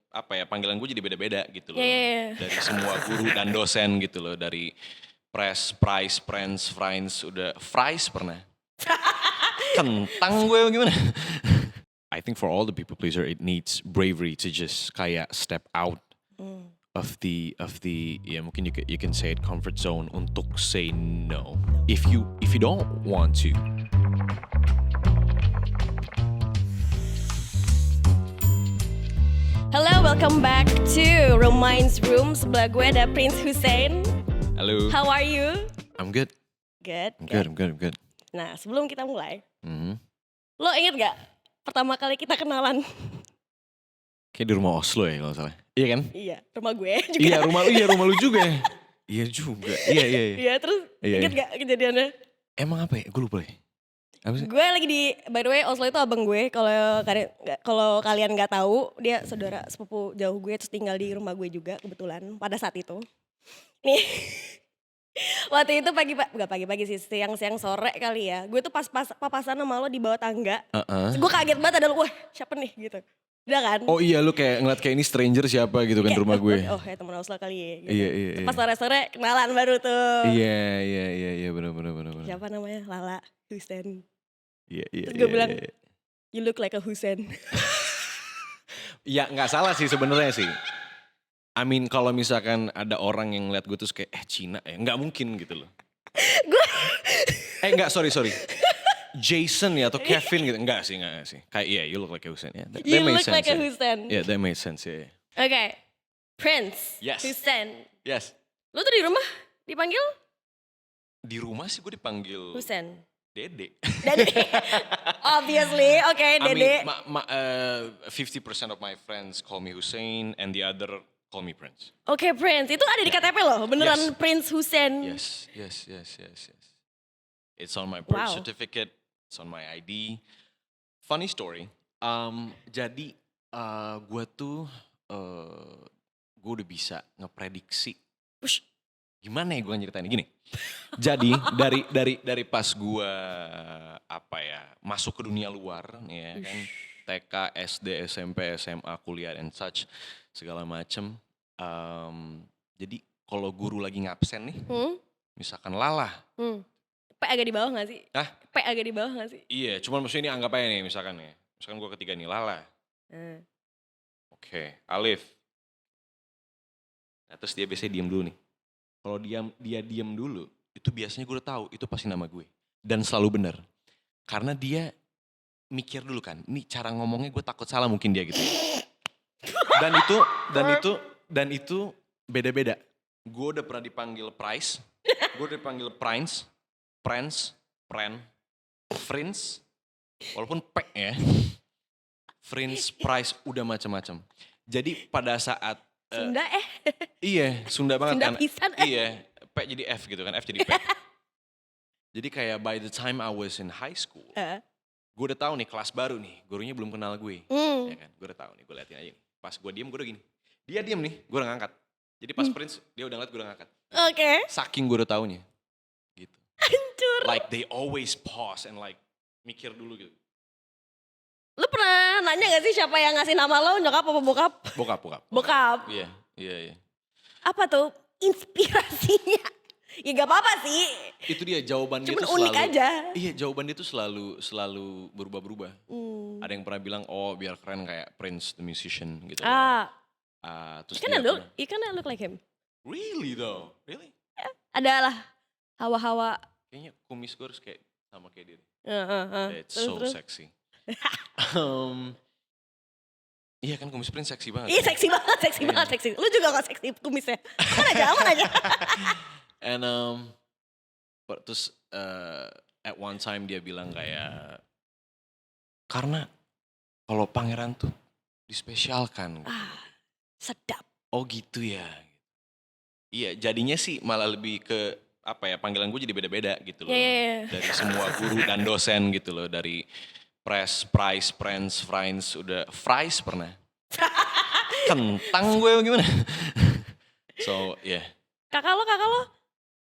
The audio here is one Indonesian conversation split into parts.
apa ya, panggilan gue jadi beda-beda gitu loh. Iya. Dari semua guru dan dosen gitu loh. Dari price, friends, udah fries pernah. Kentang gue gimana? I think for all the people pleaser it needs bravery to just kayak step out of the ya mungkin you can say it comfort zone untuk say no. If you don't want to. Hello, welcome back to Romance Room. Sebelah gue ada Prince Hussein. Halo. How are you? I'm good. Good. I'm good. Nah, sebelum kita mulai, Mhm. lo inget gak pertama kali kita kenalan? Kayak di rumah Oslo ya kalau salah. Iya kan? Iya, rumah gue juga. Iya rumah lu juga. Iya juga. Iya. Iya, terus Iya, inget gak kejadiannya? Emang apa ya? Gue lupa ya. Apa sih? Gue lagi di, by the way, Oslo itu abang gue. Kalau kalian nggak tahu, dia saudara sepupu jauh gue, terus tinggal di rumah gue juga kebetulan pada saat itu. Nih, waktu itu nggak pagi-pagi sih, siang-siang sore kali ya. Gue tuh papasan sama lo di bawah tangga. Heeh. Gue kaget banget, ada lo, wah siapa nih gitu. Udah kan? Oh iya lu kayak ngeliat kayak ini stranger siapa gitu kan di rumah gue. Oh ya temen Oslo kali ya. Gitu. Iya. Pas sore-sore kenalan baru tuh. Iya benar. Siapa namanya? Lala Hussein. Iya. Terus gue bilang, you look like a Hussein. Ya nggak salah sih sebenarnya sih. I mean kalau misalkan ada orang yang ngeliat gue terus kayak Cina ya, nggak mungkin gitu loh. Nggak sorry. Jason ya atau Kevin gitu, enggak sih. Kayak you look like a Hussein. Yeah, that You makes look like sense, a yeah. Hussein. Yeah, that makes sense ya. Okay, Prince Yes. Hussein. Yes. Lu tuh di rumah dipanggil Di rumah sih gue dipanggil Hussein. Dede. Dede. Obviously, okay, Dede. I mean, 50% of my friends call me Hussein and the other call me Prince. Okay, Prince. Itu ada di KTP loh, beneran Yes. Prince Hussein. Yes. It's on my birth Wow. certificate, it's on my ID. Funny story. Jadi gue tuh gue udah bisa ngeprediksi. Push. Gimana ya gue nyeritain gini. Jadi dari pas gue masuk ke dunia luar ya kan, TK, SD, SMP, SMA, kuliah and such segala macem. Jadi kalau guru lagi ngabsen nih, misalkan Lala. P agak di bawah gak sih? Hah? P agak di bawah gak sih? Iya, cuman maksudnya ini anggap aja nih misalkan gue ketiga nih Lala. Oke, Alif. Nah, terus dia biasanya diem dulu nih. Kalau dia diem dulu, itu biasanya gue udah tahu itu pasti nama gue. Dan selalu benar. Karena dia mikir dulu kan, ini cara ngomongnya gue takut salah mungkin dia gitu. Dan itu beda-beda. Gue udah pernah dipanggil Price, gue udah dipanggil Prince, walaupun P ya. Prince, Price, udah macam-macam. Jadi pada saat Sunda iya, Sunda banget Sunda kan. pisan Iya, P jadi F gitu kan, F jadi P. Jadi kayak by the time I was in high school, gue udah tahu nih kelas baru nih, gurunya belum kenal gue. Ya kan, gue udah tahu nih, gue liatin aja nih. Pas gue diem, gue udah gini. Dia diem nih, gue udah ngangkat. Jadi pas Prince, dia udah ngeliat, gue udah ngangkat. Oke. Saking gue udah taunya. Gitu. Hancur. Like they always pause and like mikir dulu gitu. Lu pernah nanya gak sih siapa yang ngasih nama lo, nyokap apa bokap? Bokap. Bokap. Iya. Apa tuh inspirasinya? Ya gak apa-apa sih. Itu dia jawaban dia Cuman tuh unik selalu. aja. Iya, jawaban dia tuh selalu berubah-berubah. Ada yang pernah bilang, oh biar keren kayak Prince the musician gitu. Terus You kinda look like him. Really though? Really? Ada lah hawa-hawa. Kayaknya kumis gue harus kayak sama kayak dia. It's Terus. sexy. Iya kan kumis Prince seksi banget. Iya seksi banget. Lu juga gak seksi kumisnya. Aman aja. And terus at one time dia bilang kayak, karena kalau pangeran tuh dispesialkan. Sedap. Oh gitu ya. Iya jadinya sih malah lebih ke panggilan gue jadi beda-beda gitu loh. Dari semua guru dan dosen gitu loh. Dari price, friends, udah fries pernah. Kentang gue gimana? So yeah. Kakak lo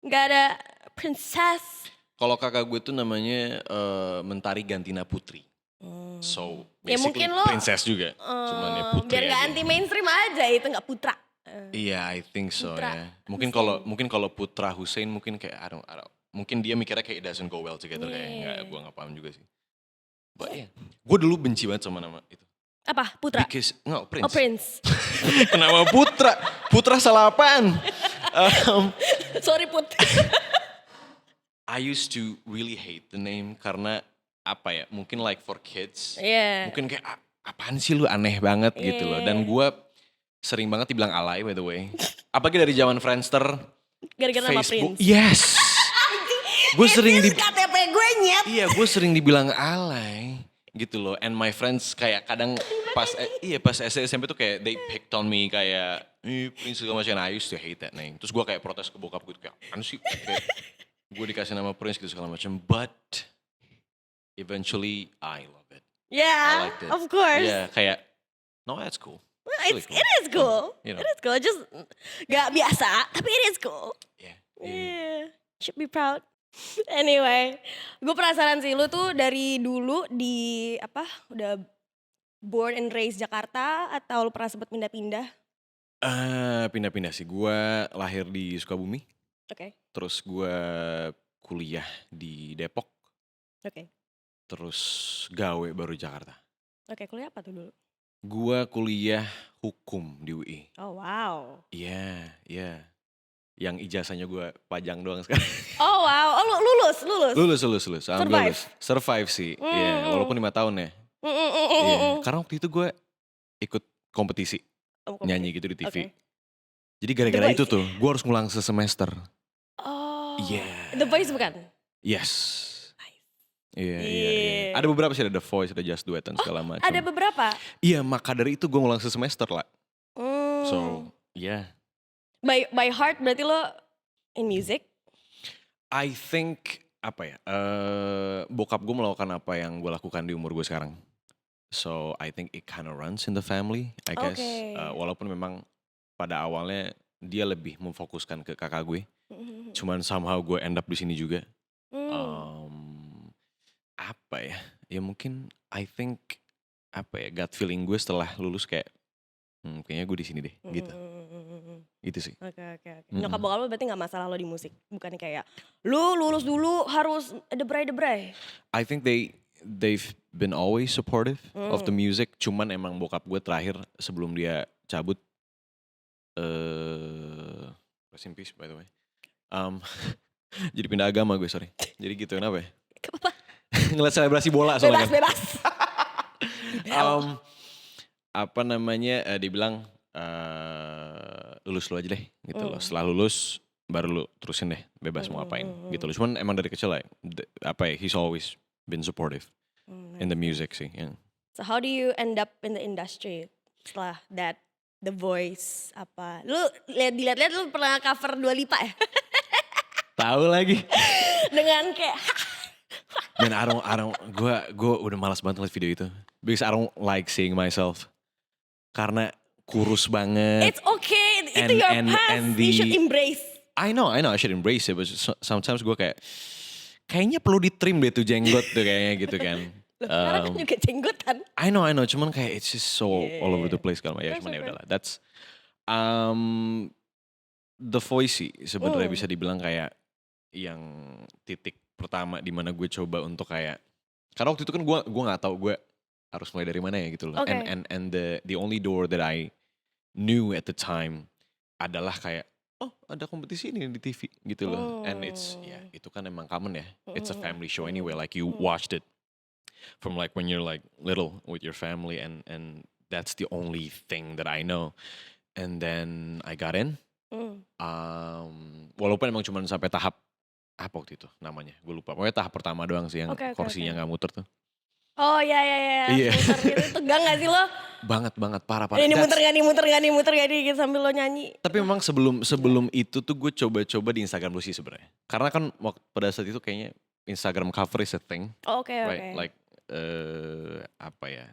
gak ada princess? Kalau kakak gue tuh namanya Mentari Gantina Putri. So Ya basically mungkin lo princess juga. Cuman ya putri biar nggak aja. anti mainstream aja itu nggak putra. Iya, I think so Putra ya. Mungkin Hussein. kalau Putra Hussein mungkin kayak I don't, mungkin dia mikirnya kayak it doesn't go well together kayak nggak, Yeah. gue nggak paham juga sih. But yeah, gue dulu benci banget sama nama itu. Apa putra? Because no Prince. Oh Prince. Kenapa Putra? Putra salah apaan? Sorry Put. I used to really hate the name karena apa ya? Mungkin like for kids. Iya. Mungkin kayak apaan sih lu aneh banget gitu loh. Dan Yeah. gue sering banget dibilang alay by the way. Apalagi dari zaman Friendster, Gara-gara nama Facebook. Prince. Yes. Gue sering di KTP gue nyet. Iya, gue sering dibilang alay gitu loh. And my friends kayak kadang pas pas SD SMP tuh kayak they picked on me kayak Prince segala macam. I used to hate that name. Terus gue kayak protes ke bokap gue kayak apaan sih? Kayak gue dikasih nama Prince gitu segala macam. But eventually I love it. I Yeah, liked it. of course. Iya, kayak no that's cool. It's really cool. It is cool. You know. It is cool. Just gak biasa, tapi it is cool. Yeah. Yeah. Should be proud. Anyway, gue penasaran sih lu tuh dari dulu di apa? Udah born and raised Jakarta atau lu pernah sempet pindah-pindah? Pindah-pindah sih. Gue lahir di Sukabumi. Oke. Terus gue kuliah di Depok. Oke. Terus gawe baru Jakarta. Oke, kuliah apa tuh dulu? Gua kuliah hukum di UI. Oh wow. Iya, iya. Yang ijazahnya gua pajang doang sekarang. Oh wow. Oh lulus. Lulus. Alhamdulillah lulus. Survive sih. Iya, walaupun 5 tahun ya. Iya. Karena waktu itu gue ikut kompetisi nyanyi gitu di TV. Oke. Jadi gara-gara The itu Voice tuh, gue harus ngulang sesemester. Oh. Yeah. The Voice bukan? Yes. Iya. Yeah. Ada beberapa sih, ada The Voice, ada Just Do It dan segala macam. Ada beberapa. Iya, maka dari itu gue ngulang sesemester lah. Hmm. So, yeah. By heart berarti lo in music? I think apa ya? Bokap gue melakukan apa yang gue lakukan di umur gue sekarang. So I think it kind of runs in the family, I guess. Okay. Walaupun memang pada awalnya dia lebih memfokuskan ke kakak gue. Cuman somehow gue end up di sini juga. Apa ya? Ya mungkin I think apa ya? Gut feeling gue setelah lulus kayak kayaknya gue di sini deh, gitu. Itu sih. Oke. Nyokap bokap lo berarti gak masalah lo di musik? Bukan kayak, lu lulus dulu harus debray. I think they've been always supportive of the music. Cuman emang bokap gue terakhir sebelum dia cabut, rest in peace by the way. Jadi pindah agama gue, sorry. Jadi gitu, kenapa ya? Kenapa? Ngeliat selebrasi bola soalnya. Bebas. Apa namanya, dia bilang lulus lu aja deh gitu loh. Setelah lulus baru lu terusin deh, bebas mau ngapain gitu loh. Cuman emang dari kecil lah, he's always been supportive in the music sih. Yeah. So how do you end up in the industry setelah that The Voice apa? Lu dilihat-lihat lu pernah cover Dua Lipa ya? Tahu lagi. Dengan kayak Man, gue udah malas banget ngeliat video itu. Because I don't like seeing myself. Karena kurus banget. it's okay, itu your past, you should embrace. I know, I should embrace it. But sometimes gue kayaknya perlu di-trim deh tuh jenggot tuh kayaknya gitu kan. Loh, sekarang kan juga jenggotan. I know, cuman kayak it's just so all over the place kalau ya cuman ya udahlah. That's The Voice sih sebenarnya bisa dibilang kayak yang titik pertama di mana gue coba untuk kayak, karena waktu itu kan gue nggak tahu gue harus mulai dari mana ya gitu loh. Okay. And the only door that I knew at the time adalah kayak ada kompetisi ini di TV gitu loh. And it's itu kan emang common ya. It's a family show anyway, like you watched it from like when you're like little with your family and that's the only thing that I know. And then I got in. Walaupun emang cuma sampai tahap apa waktu itu namanya, gue lupa. Pokoknya tahap pertama doang sih yang kursinya nggak muter tuh. Oh iya. Iya. Muter gitu, tegang gak sih lo? Banget parah. Ini muter gak nih gitu sambil lo nyanyi. Tapi memang sebelum itu tuh gue coba-coba di Instagram dulu sih sebenarnya. Karena kan pada saat itu kayaknya Instagram cover is a thing. Oke. Right? Like apa ya?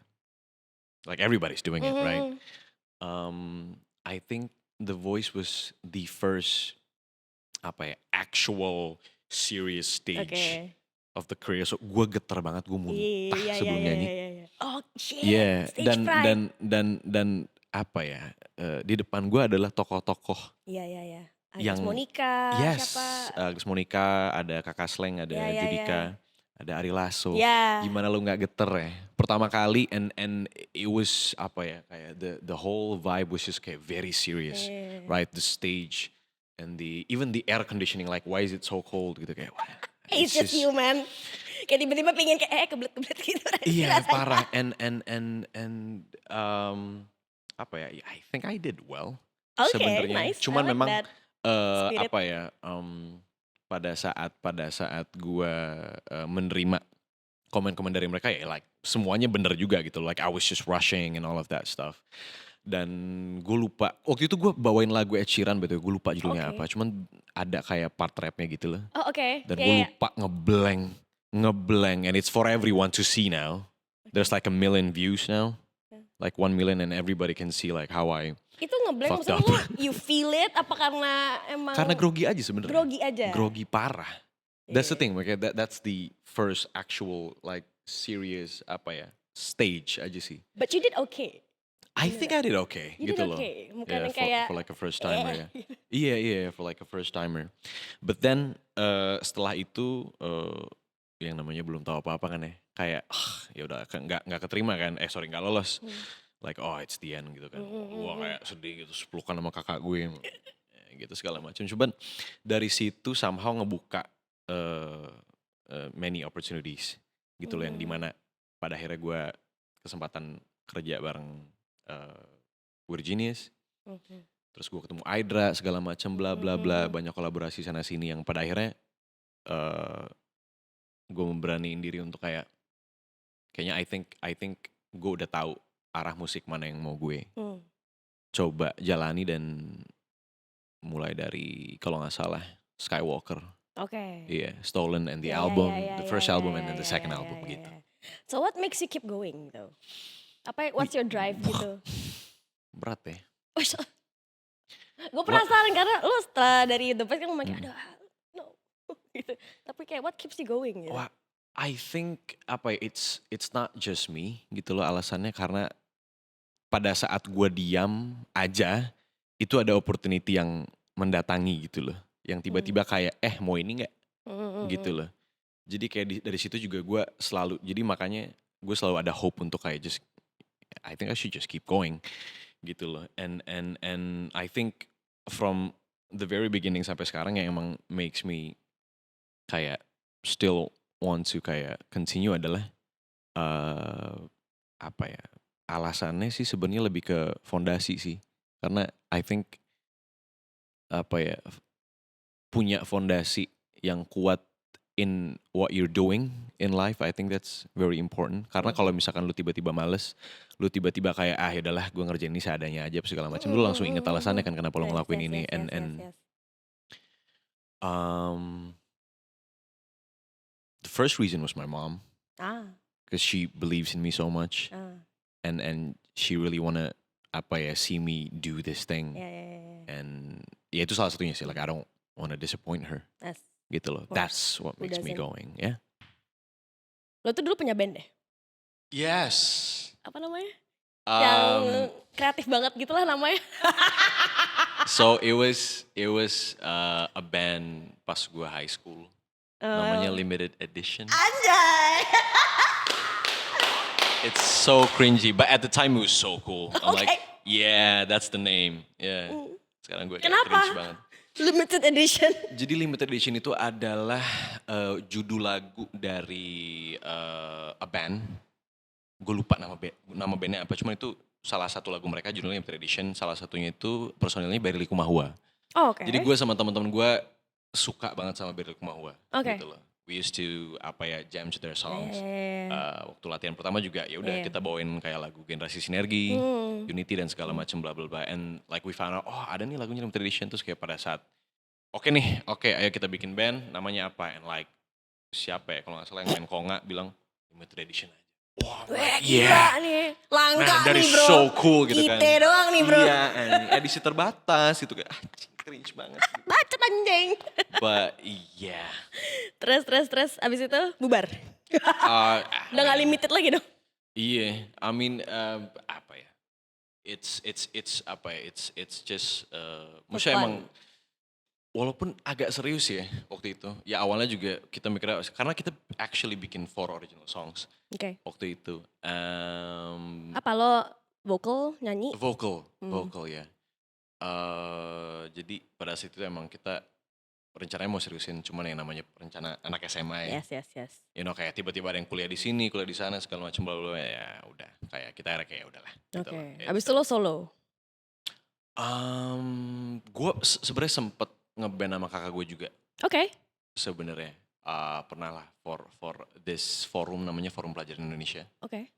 Like everybody's doing it, right? I think The Voice was the first actual serious stage of the career. So gue getar banget, gue muntah sebelum nyanyi. Oh shit, Iya, stage fright. dan apa ya, di depan gue adalah tokoh-tokoh Iya. Agnes yang Monica, yes, siapa? Agnes Monica, ada Kakak Sleng, ada Iya. Judika, ada Ari Lasso. Iya. Gimana lu nggak geter ya? Pertama kali and it was apa ya, kayak the whole vibe was just kayak very serious, right? The stage and even the air conditioning, like why is it so cold gitu kayak. Wah, It's just you man. Kayak tiba-tiba pengen kayak kebelet-kebelet gitu. Iya parah and apa ya? I think I did well sebenarnya. Nice. Cuman I like memang that spirit. apa ya? Pada saat gue menerima komen-komen dari mereka ya, like semuanya bener juga gitu. Like I was just rushing and all of that stuff. Dan gue lupa waktu itu gue bawain lagu Ed Sheeran, betul. Gue lupa judulnya apa. Cuman ada kayak part rapnya gitu loh. Oh oke. Dan gue lupa ngeblank and it's for everyone to see now. There's like 1 million views now, like 1 million and everybody can see like how I Itu ngeblank fucked maksudnya up. lu you feel it apa karena emang Karena grogi aja sebenarnya. grogi aja? Grogi parah. That's the thing, makanya that's the first actual like serious apa ya, stage aja sih. But you did okay. I think I did okay You gitu did loh. okay. Bukan Yeah, yang kayak for like a first timer ya. Iya, for like a first timer. But then setelah itu yang namanya belum tahu apa-apa kan ya. Kayak ya udah nggak keterima kan. Sorry nggak lolos. Like it's the end gitu kan. Wah kayak sedih gitu, sepelukan sama kakak gue gitu segala macam. Cuman dari situ somehow ngebuka many opportunities gitu loh, yang dimana pada akhirnya gue kesempatan kerja bareng Virginius. Terus gue ketemu Aidra segala macam bla bla bla, banyak kolaborasi sana sini yang pada akhirnya gue memberaniin diri untuk kayaknya I think gue udah tahu arah musik mana yang mau gue coba jalani, dan mulai dari kalau nggak salah Skywalker. Iya, Stolen and the album, the first album and then the second album gitu. So what makes you keep going though? What's your drive gitu? Berat ya. Gue penasaran karena lo setelah dari The Voice kan ngomong kayak aduh no gitu. Tapi kayak what keeps you going gitu? Wah, I think it's not just me gitu loh alasannya, karena pada saat gue diam aja itu ada opportunity yang mendatangi gitu loh, yang tiba-tiba kayak mau ini nggak gitu loh. Jadi kayak dari situ juga gue selalu, jadi makanya gue selalu ada hope untuk kayak I think I should just keep going gitu loh. And I think from the very beginning sampai sekarang yang emang makes me kayak still want to kayak continue adalah apa ya, alasannya sih sebenarnya lebih ke fondasi sih. Karena I think apa ya, punya fondasi yang kuat in what you're doing in life, I think that's very important. Karena kalau misalkan lu tiba-tiba males, lu tiba-tiba kayak yaudahlah gue ngerjain ini seadanya aja segala macam, lu langsung inget alasannya kan kenapa lu ngelakuin ini. The first reason was my mom, because she believes in me so much, and she really wanna see me do this thing. And ya itu salah satunya sih, like I don't wanna disappoint her. Gitu loh. That's what makes me going, ya. Lo tuh dulu punya band deh? Yes. Apa namanya? Yang kreatif banget gitu lah namanya. So it was a band pas gue high school. Namanya Limited Edition. Anjay. It's so cringy, but at the time it was so cool. I'm like, yeah, that's the name. Yeah. Sekarang gue kayak cringe banget. Limited Edition. Jadi Limited Edition itu adalah judul lagu dari a band. Gue lupa nama bandnya apa. Cuma itu salah satu lagu mereka judulnya Limited Edition. Salah satunya itu personilnya Barry Likumahua. Jadi gue sama teman-teman gue suka banget sama Barry Likumahua. Gitu loh. We used to jam to their songs. Waktu latihan pertama juga ya udah kita bawain kayak lagu Generasi Sinergi, Unity dan segala macam bla bla bla. And like we found out, ada nih lagunya Limited Edition. Terus kayak pada saat oke ayo kita bikin band, namanya apa? And like siapa ya kalau nggak salah yang main konga bilang Limited Edition aja. Wah, gila nih, langka that nih is bro. So cool gitu kan. Kita doang nih bro. Iya, edisi terbatas gitu kayak. cringe banget. Bacot anjing. But yeah. Terus abis itu bubar. Udah gak limited lagi dong. Iya, I mean apa ya? It's apa ya? It's just maksudnya emang walaupun agak serius ya waktu itu. Ya awalnya juga kita mikirnya karena kita actually bikin 4 original songs. Oke. Waktu itu. Apa lo vocal, nyanyi? Vocal ya. Jadi pada saat itu emang kita rencananya mau seriusin, cuman yang namanya rencana anak SMA ya. Yes. You know, kayak tiba-tiba ada yang kuliah di sini, kuliah di sana segala macam bla bla, ya udah kayak kita akhirnya kayak udahlah. Oke. Abis itu lo solo. Gue sebenarnya sempet ngeband sama kakak gue juga. Oke. Sebenarnya pernah lah for this forum namanya Forum Pelajar Indonesia. Oke.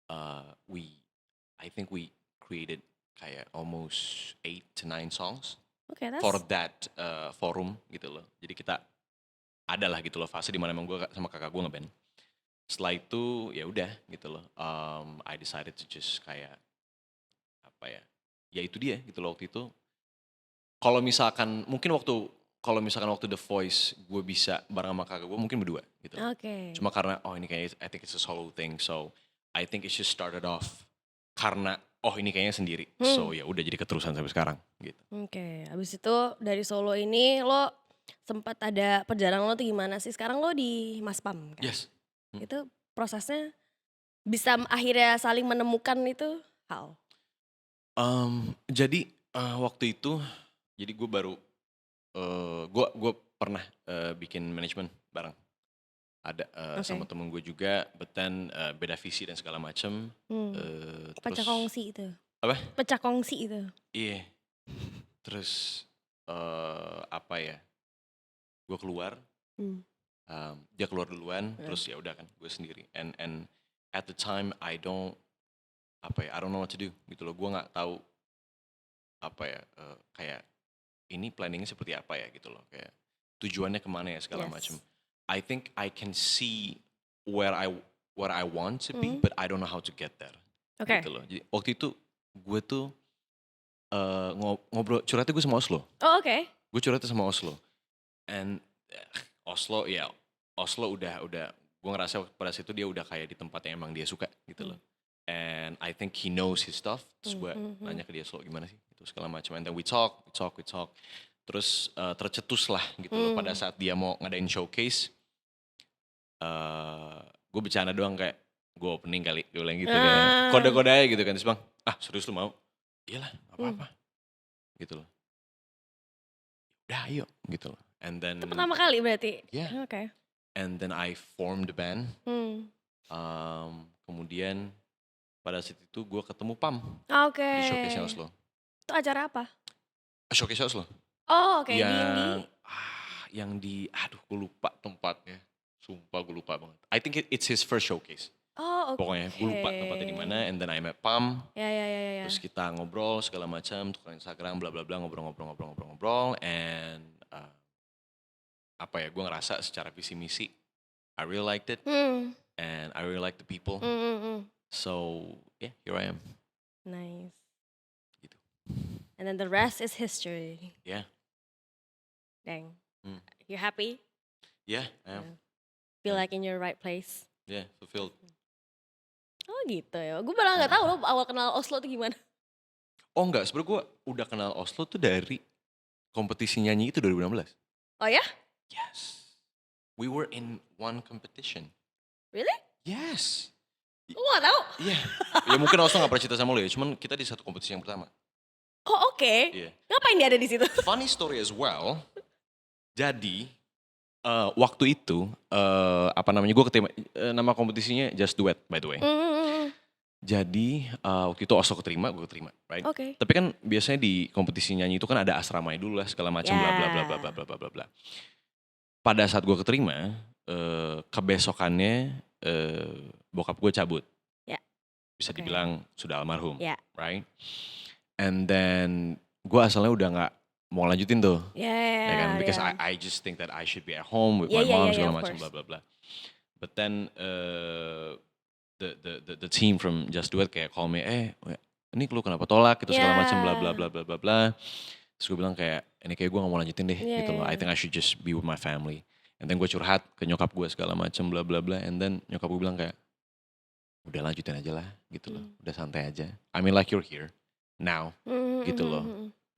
I think we created kayak almost 8 to 9 songs. Okay, for that forum gitu loh. Jadi kita ada lah gitu loh fase dimana emang gue sama kakak gue ngeband. Setelah itu ya udah gitu loh. I decided to just kayak apa ya? Ya itu dia gitu loh waktu itu. Kalau misalkan waktu The Voice gue bisa bareng sama kakak gue mungkin berdua gitu. Oke. Cuma karena ini kayaknya I think it's a solo thing, so I think it just started off karena ini kayaknya sendiri. So ya udah jadi keterusan sampai sekarang gitu. Oke, habis itu dari solo ini lo sempat ada perjalanan lo tuh gimana sih? Sekarang lo di Maspam kan? Yes. Itu prosesnya bisa akhirnya saling menemukan itu how? Jadi waktu itu jadi gue baru gue pernah bikin manajemen bareng. Ada sama temen gue juga, but then beda visi dan segala macem. Pecah kongsi itu. Apa? Pecah kongsi itu. Iya. Terus apa ya? Gue keluar, dia keluar duluan, terus ya udah kan gue sendiri. And at the time I don't know what to do gitu loh. Gue nggak tahu apa ya kayak ini planningnya seperti apa ya gitu loh. Kayak tujuannya kemana ya segala macem. I think I can see where I want to be, but I don't know how to get there. Oke. Gitu loh. Jadi waktu itu gue tuh ngobrol curhatnya gue sama Oslo. Oh oke. Gue curhatnya sama Oslo. And Oslo udah gue ngerasa pada situ dia udah kayak di tempat yang emang dia suka gitu loh. And I think he knows his stuff. Terus gue nanya ke dia, Oslo gimana sih? Gitu segala macam. And then we talk. Terus tercetus lah gitu loh pada saat dia mau ngadain showcase. Gue bercanda doang kayak gue opening kali, gue bilang gitu kan. Kode-kode aja gitu kan. Terus bang, serius lu mau? Iyalah, gak apa-apa. Gitu loh. Udah ayo gitu loh. And then, itu pertama kali berarti? Yeah. Okay. And then I formed the band. Kemudian pada saat itu gue ketemu Pam. Oke. Di showcase Oslo. Itu acara apa? Showcase Oslo. Oh oke. Yang di gue lupa tempatnya. Sumpah gue lupa banget. I think it's his first showcase. Oh oke. Pokoknya gue lupa tempatnya di mana. And then I met Pam. Ya. Terus kita ngobrol segala macam, tukar Instagram, bla bla bla, ngobrol. And gue ngerasa secara visi misi, I really liked it. And I really like the people. So yeah, here I am. Nice. Gitu. And then the rest is history. Yeah. Dang. You happy? Yeah, I am. Feel like in your right place? Yeah, fulfilled. Oh gitu ya. Gue malah gak tahu lo awal kenal Oslo tuh gimana. Oh enggak, sebenernya gue udah kenal Oslo tuh dari kompetisi nyanyi itu 2016. Oh ya? Yes. We were in one competition. Really? Yes. Gue gak tahu. Iya. Yeah. Ya mungkin Oslo gak pernah cerita sama lo ya, cuman kita di satu kompetisi yang pertama. Oh oke. Yeah. Ngapain dia ada di situ? Funny story as well. Jadi waktu itu gue keterima nama kompetisinya Just Do It by the way. Jadi waktu itu Oslo keterima, gue keterima, right? Oke. Tapi kan biasanya di kompetisi nyanyi itu kan ada asramanya dulu lah segala macam bla bla bla bla bla bla bla bla. Pada saat gue keterima, kebesokannya bokap gue cabut. Ya. Bisa dibilang sudah almarhum, right? And then gue asalnya udah nggak mau lanjutin tuh, ya kan? Because I just think that I should be at home with my mom segala macam bla bla bla. But then the team from Just Do It kayak call me, ini lu kenapa tolak gitu segala macam bla bla bla bla bla bla. Terus gue bilang kayak, ini kayak gue gak mau lanjutin deh Iya, gitu loh. iya. I think I should just be with my family. And then gue curhat ke nyokap gue segala macem bla bla bla. And then nyokap gue bilang kayak, udah lanjutin aja lah gitu loh. Udah santai aja. I mean like you're here now gitu loh.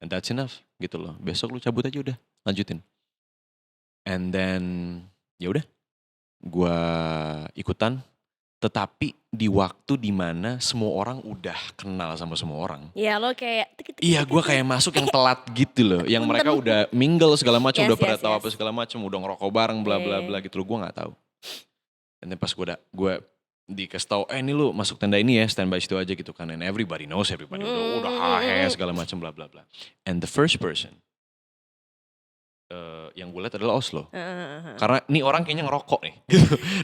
And that's enough gitu loh. Besok lu cabut aja udah, lanjutin. And then ya udah, gue ikutan. Tetapi di waktu dimana semua orang udah kenal sama semua orang. Iya lo kayak. Iya, gue kayak masuk yang telat gitu loh. Yang mereka udah mingle segala macam, udah pada tahu apa segala macam, udah ngerokok bareng, bla bla bla gitu loh. Gue nggak tahu. Dan pas gue dikasih tahu, ini lu masuk tenda ini ya, standby situ aja gitu kan. And everybody knows, everybody udah hahe segala macam, bla bla bla. And the first person yang gue lihat adalah Oslo. Karena nih orang kayaknya ngerokok nih.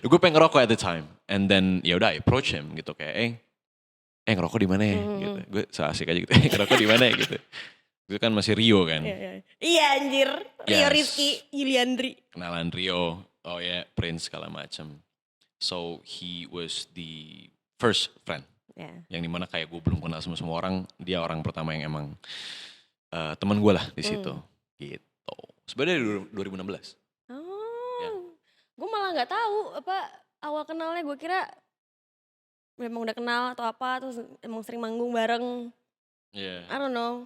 Gue pengen ngerokok at the time. And then ya udah I approach him gitu kayak ngerokok di mana ya gitu. Gue asik aja gitu. Ngerokok di mana ya gitu. Itu kan masih Rio kan. Iya anjir. Rio Yes. Rizky Yuliandri. Kenalan Rio. Oh ya, Prince segala macam. So he was the first friend. Yang dimana kayak gue belum kenal sama semua orang. Dia orang pertama yang emang teman gue lah di situ. Gitu. Sebenarnya dari 2016. Gue malah nggak tahu apa awal kenalnya. Gue kira memang udah kenal atau apa, terus emang sering manggung bareng. Iya. I don't know.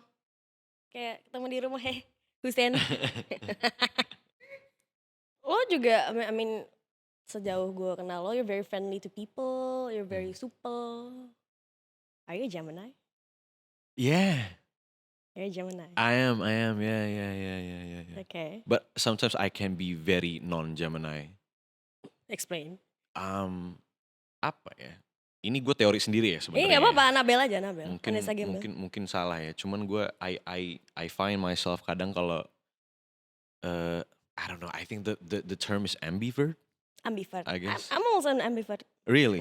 Kayak ketemu di rumah, Husen. Lo juga, I mean, sejauh gue kenal lo, you're very friendly to people, you're very supple. Are you a Gemini? Yeah. You're a Gemini. I am, yeah. Okay. But sometimes I can be very non-Gemini. Explain. Apa ya? Ini gue teori sendiri ya sebenarnya. Gak apa-apa, Anabel aja, Anabel. Mungkin salah ya. Cuman gue I find myself kadang kalau I don't know. I think the term is ambivert. Ambivert. I guess. I'm also an ambivert. Really?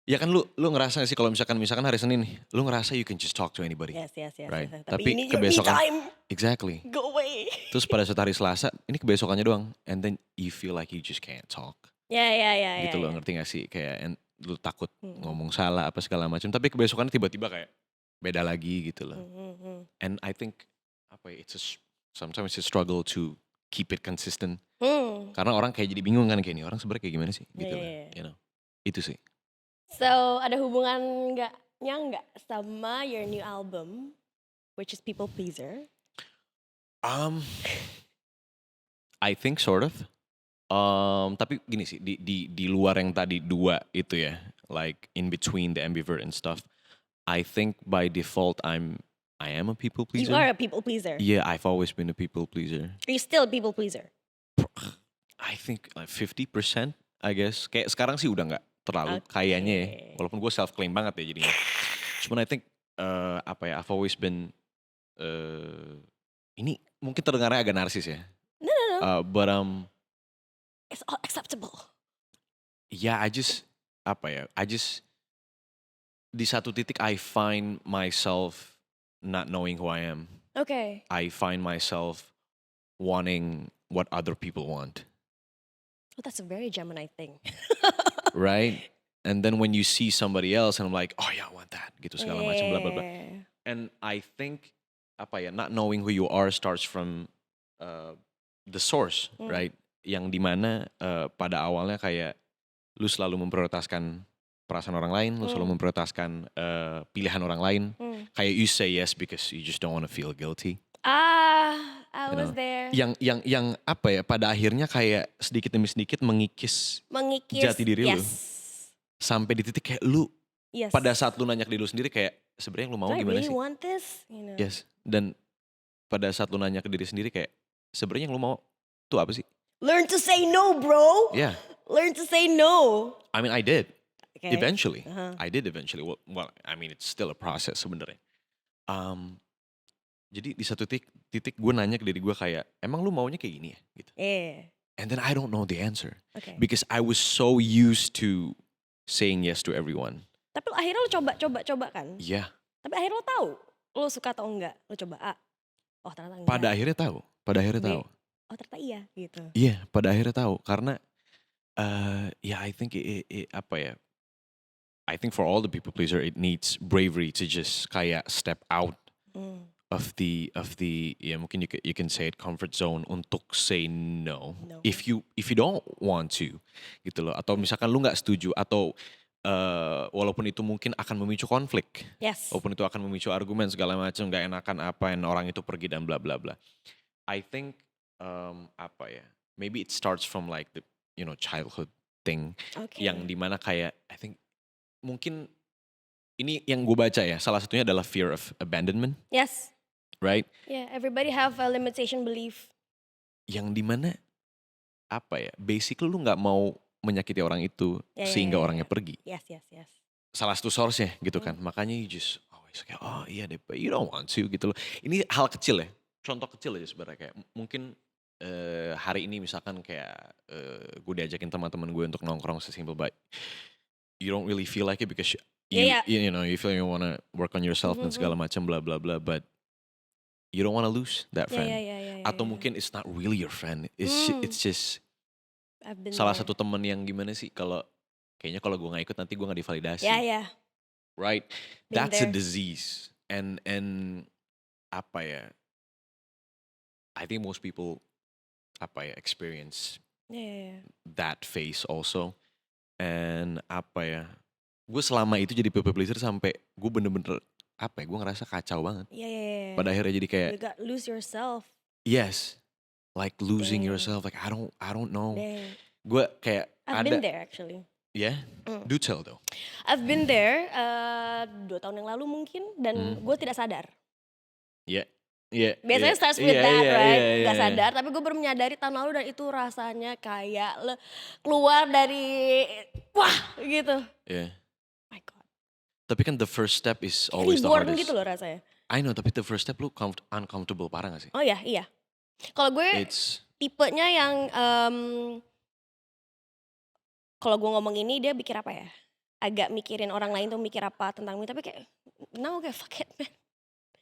Ya kan lu ngerasa gak sih kalau misalkan hari Senin nih, lu ngerasa you can just talk to anybody. Yes. Right? Tapi ini kebesokan, your me time. Exactly. Go away. Terus pada saat hari Selasa, ini kebesokannya doang. And then you feel like you just can't talk. Ya. Gitu loh, ngerti gak sih? Kayak lu takut ngomong salah apa segala macam. Tapi kebesokannya tiba-tiba kayak beda lagi gitu loh. And I think sometimes it's a struggle to keep it consistent. Karena orang kayak jadi bingung kan, kayak ini orang sebenarnya kayak gimana sih? Gitu loh. You know? Itu sih. So ada hubungan nggak sama your new album, which is People Pleaser? I think sort of. Tapi gini sih, di luar yang tadi dua itu ya, like in between the ambivert and stuff, I think by default I am a people pleaser. You are a people pleaser. Yeah, I've always been a people pleaser. Are you still a people pleaser? I think like 50%, I guess. Kayak sekarang sih udah nggak terlalu kayaknya ya, walaupun gue self claim banget ya jadinya. Cuman I think I've always been ini mungkin terdengarnya agak narsis ya. No. But it's all acceptable. Yeah, I just di satu titik I find myself not knowing who I am. Okay. I find myself wanting what other people want. Oh, that's a very Gemini thing. Right? And then when you see somebody else and I'm like, oh yeah, I want that. Gitu segala macam bla bla bla. And I think not knowing who you are starts from the source, right? Yang dimana pada awalnya kayak lu selalu memprioritaskan perasaan orang lain, lu selalu memprioritaskan pilihan orang lain. Kayak you say yes because you just don't want to feel guilty. I was there. Yang pada akhirnya kayak sedikit demi sedikit mengikis jati diri lu. Sampai di titik kayak lu pada saat lu nanya ke diri lu sendiri kayak sebenarnya lu mau gimana sih? Want this? You know. Yes. Dan pada saat lu nanya ke diri sendiri kayak sebenarnya yang lu mau tuh apa sih? Learn to say no, bro. Yeah. Learn to say no. I mean I did. Okay. Eventually. I did eventually. Well, I mean it's still a process sebenarnya. Jadi di satu titik gue nanya ke diri gue kayak, emang lu maunya kayak gini ya? Gitu. And then I don't know the answer. Okay. Because I was so used to saying yes to everyone. Tapi akhirnya lu coba kan? Iya. Yeah. Tapi akhirnya lu tahu, lu suka atau enggak? Lu coba A. Oh ternyata enggak. Pada akhirnya tahu. Oh ternyata iya gitu. Iya, pada akhirnya tahu. Karena I think I think for all the people pleaser it needs bravery to just kayak step out ya mungkin you can say it comfort zone untuk say no, No. if you don't want to gitu loh, atau misalkan lu nggak setuju, atau walaupun itu mungkin akan memicu konflik, Yes. walaupun itu akan memicu argumen segala macam, nggak enakan apa yang orang itu pergi dan bla bla bla. I think apa ya, maybe it starts from like the childhood thing, Okay. yang dimana kayak I think mungkin ini yang gue baca ya, salah satunya adalah fear of abandonment, Yes. right? Yeah, everybody have a limitation belief. Yang dimana apa ya, basically lu nggak mau menyakiti orang itu Ya, ya, sehingga ya, ya. orangnya pergi. Yes. Salah satu source-nya gitu kan. Makanya you just always kayak iya deh, but you don't want to gitu loh. Ini hal kecil ya, contoh kecil aja sebenarnya, kayak mungkin hari ini misalkan kayak gue diajakin teman-teman gue untuk nongkrong sesimpel but you don't really feel like it because Yeah. you feel you wanna work on yourself dan segala macam bla bla bla, but you don't wanna lose that friend. Yeah. Atau mungkin it's not really your friend, it's just I've been salah there. satu temen yang gimana sih, kayaknya kalau gue nggak ikut nanti gue nggak divalidasi, Yeah. right? Been That's a there. disease, and apa ya? I think most people experience Yeah. that phase also, and apa ya? Gue selama itu jadi people pleaser sampai gue bener-bener gue ngerasa kacau banget. Yeah. Pada akhirnya jadi kayak You got lose yourself. yes, like losing Damn. yourself, like I don't know. Damn. Gue kayak I've been there actually. Yeah, do tell though. I've been there 2 tahun yang lalu mungkin, dan gue tidak sadar. Yeah. Biasanya starts with that, right? Gak sadar, tapi gue baru menyadari tahun lalu, dan itu rasanya kayak keluar dari wah gitu. Yeah. My God. Tapi kan the first step is Kayak always the reborn hardest. gitu loh rasanya. I know, tapi the first step lu uncomfortable parah gak sih? Oh iya. Kalau gue tipenya yang kalau gue ngomong ini dia pikir apa ya? Agak mikirin orang lain tuh mikir apa tentang gue, tapi kayak no, kayak fuck it man.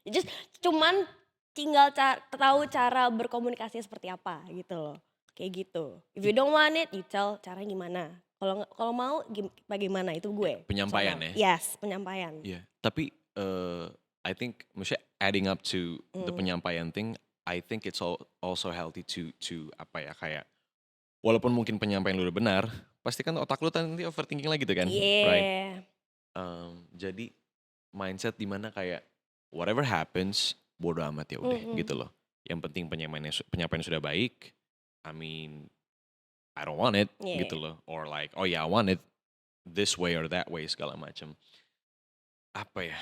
Just cuman tinggal tahu cara berkomunikasi seperti apa gitu loh. Kayak gitu. If you don't want it, you tell caranya gimana. Kalau mau bagaimana, itu gue. Penyampaian soalnya. ya? Yes, penyampaian. Yeah. Tapi I think maksudnya adding up to the penyampaian thing, I think it's also healthy to apa ya, kayak walaupun mungkin penyampaian lu udah benar, pasti kan otak lu nanti overthinking lagi tuh kan, right? Jadi mindset dimana kayak whatever happens, bodo amat ya udah gitu loh. Yang penting penyampaian sudah baik. I mean, I don't want it gitu loh, or like oh yeah I want it this way or that way segala macam. Apa ya?